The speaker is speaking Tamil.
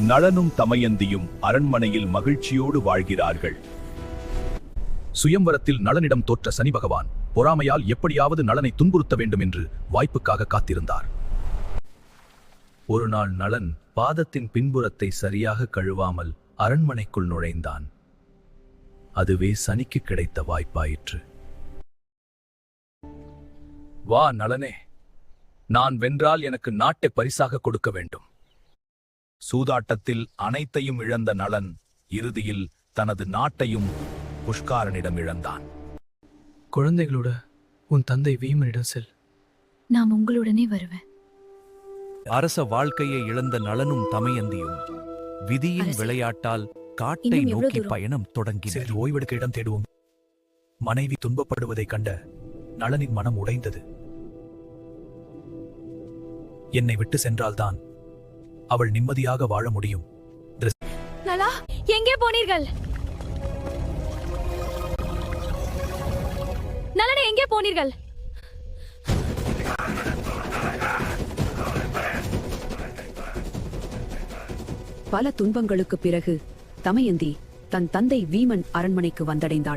நளனும் தமயந்தியும் அரண்மனையில் மகிழ்ச்சியோடு வாழ்கிறார்கள். சுயம்வரத்தில் நளனிடம் தோற்ற சனி பகவான் பொறாமையால் எப்படியாவது நளனை துன்புறுத்த வேண்டும் என்று வாய்ப்புக்காக காத்திருந்தார். ஒரு நாள் நளன் பாதத்தின் பின்புறத்தை சரியாக கழுவாமல் அரண்மனைக்குள் நுழைந்தான். அதுவே சனிக்கு கிடைத்த வாய்ப்பாயிற்று. வா நளனே, நான் வென்றால் எனக்கு நாட்டை பரிசாக கொடுக்க வேண்டும். சூதாட்டத்தில் அனைத்தையும் இழந்த நளன் இறுதியில் தனது நாட்டையும் புஷ்காரனிடம் இழந்தான். குழந்தைகளோட உன் தந்தை வீமனிடம் செல். நான் உங்களுடனே வருவேன். அரச வாழ்க்கையை இழந்த நளனும் தமயந்தியும் விதியின் அரசே, விளையாட்டால் காட்டை இன்னும் எவ்வளவு நோக்கி தூரம்? பயணம் தொடங்கினர். சிறிது ஓய்வெடுக்க இடம் தேடுவோம். மனைவி துன்பப்படுவதைக் கண்ட நளனின் மனம் உடைந்தது. என்னை விட்டு சென்றால்தான் அவள் நிம்மதியாக வாழ முடியும். நலா, எங்கே போனீர்கள்? நலனே, எங்கே போனீர்கள்? பல துன்பங்களுக்குப் பிறகு தமயந்தி தன் தந்தை வீமன் அரண்மனைக்கு வந்தடைந்தாள்.